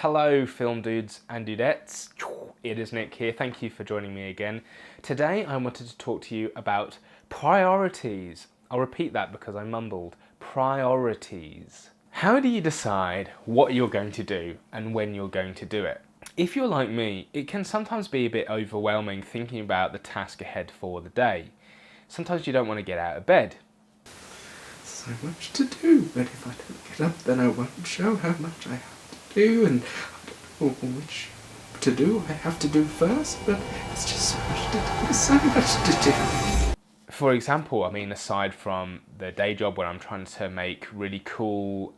Hello film dudes and dudettes, it is Nick here, thank you for joining me again. Today I wanted to talk to you about priorities. I'll repeat that because I mumbled. Priorities. How do you decide what you're going to do and when you're going to do it? If you're like me, it can sometimes be a bit overwhelming thinking about the task ahead for the day. Sometimes you don't want to get out of bed. So much to do, but if I don't get up then I won't show how much I have to do, and I don't know which to do I have to do first, but it's just so much to do, so much to do. For example, I mean, aside from the day job where I'm trying to make really cool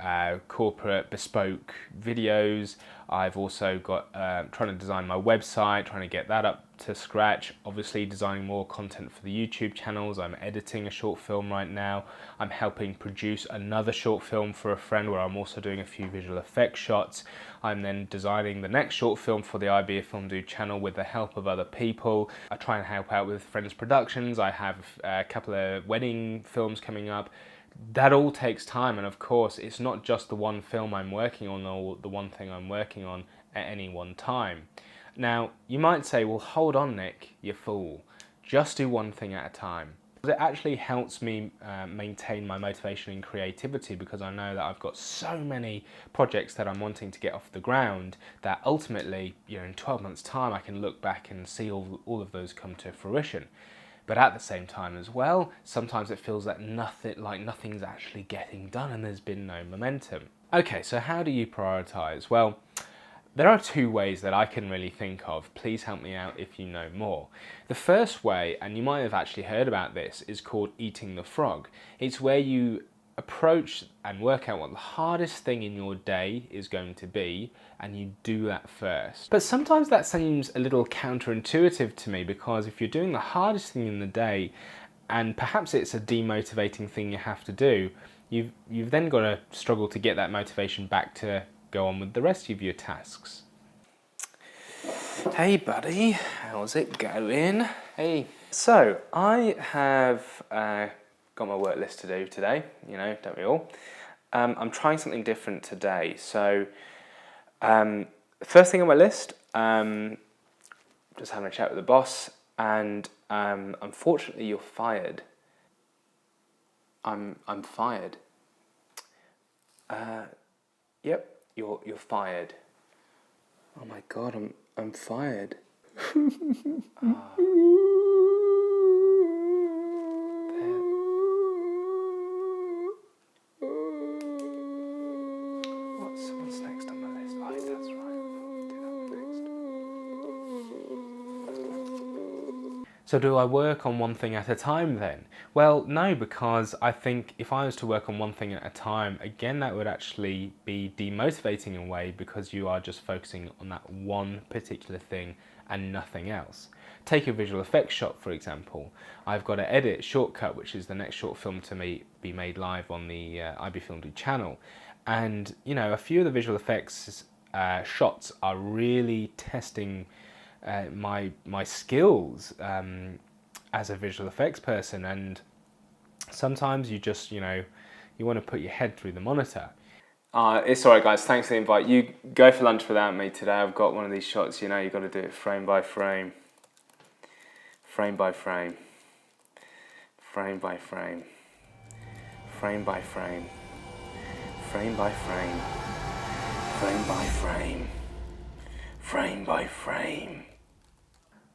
corporate bespoke videos, I've also got trying to design my website, trying to get that up to scratch, obviously designing more content for the YouTube channels. I'm editing a short film right now. I'm helping produce another short film for a friend where I'm also doing a few visual effects shots. I'm then designing the next short film for the IB Film Dude channel with the help of other people. I try and help out with friends' productions. I have a couple of wedding films coming up. That all takes time, and of course it's not just the one film I'm working on or the one thing I'm working on at any one time. Now, you might say, well, hold on, Nick, you fool. Just do one thing at a time. It actually helps me maintain my motivation and creativity because I know that I've got so many projects that I'm wanting to get off the ground that ultimately, in 12 months' time, I can look back and see all of those come to fruition. But at the same time as well, sometimes it feels like nothing's actually getting done and there's been no momentum. Okay, so how do you prioritize? Well, there are two ways that I can really think of. Please help me out if you know more. The first way, and you might have actually heard about this, is called eating the frog. It's where you approach and work out what the hardest thing in your day is going to be, and you do that first. But sometimes that seems a little counterintuitive to me, because if you're doing the hardest thing in the day, and perhaps it's a demotivating thing you have to do, you've then got to struggle to get that motivation back to go on with the rest of your tasks. Hey buddy, how's it going? Hey. So, I have got my work list to do today, don't we all? I'm trying something different today. So, first thing on my list, just having a chat with the boss, and unfortunately you're fired. I'm fired. Yep. You're fired. Oh my god, I'm fired. What's next on my list? Oh, that's right. I'll do that next. So do I work on one thing at a time then? Well, no, because I think if I was to work on one thing at a time, again, that would actually be demotivating in a way because you are just focusing on that one particular thing and nothing else. Take a visual effects shot, for example. I've got to edit Shortcut, which is the next short film to be made live on the IB Film Dude channel. And, a few of the visual effects shots are really testing my skills as a visual effects person, and sometimes you just you want to put your head through the monitor. It's alright guys, thanks for the invite. You go for lunch without me today. I've got one of these shots, you've got to do it frame by frame, frame by frame, frame by frame, frame by frame, frame by frame, frame by frame, frame by frame.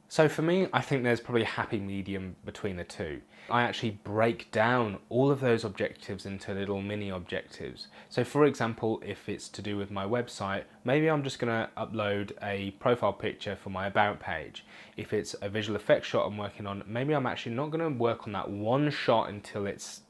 So for me, I think there's probably a happy medium between the two. I actually break down all of those objectives into little mini objectives. So for example, if it's to do with my website, maybe I'm just gonna upload a profile picture for my about page. If it's a visual effects shot I'm working on, maybe I'm actually not gonna work on that one shot until it's,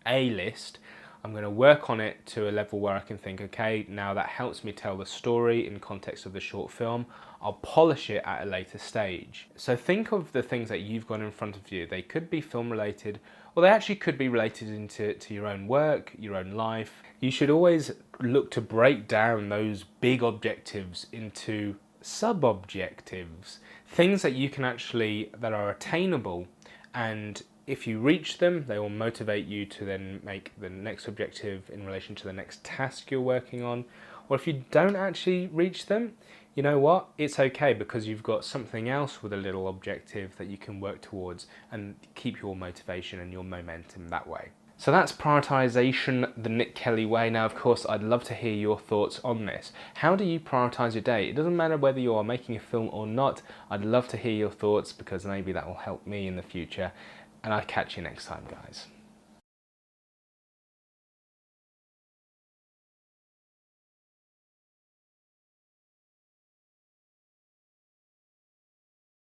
A-list. I'm going to work on it to a level where I can think, okay, now that helps me tell the story in context of the short film. I'll polish it at a later stage. So think of the things that you've got in front of you. They could be film related, or they actually could be related to your own work, your own life. You should always look to break down those big objectives into sub-objectives, things that you can that are attainable, and if you reach them, they will motivate you to then make the next objective in relation to the next task you're working on, or if you don't actually reach them, you know what? It's okay, because you've got something else with a little objective that you can work towards and keep your motivation and your momentum that way. So that's prioritization the Nick Kelly way. Now, of course, I'd love to hear your thoughts on this. How do you prioritize your day? It doesn't matter whether you are making a film or not. I'd love to hear your thoughts, because maybe that will help me in the future. And I'll catch you next time, guys.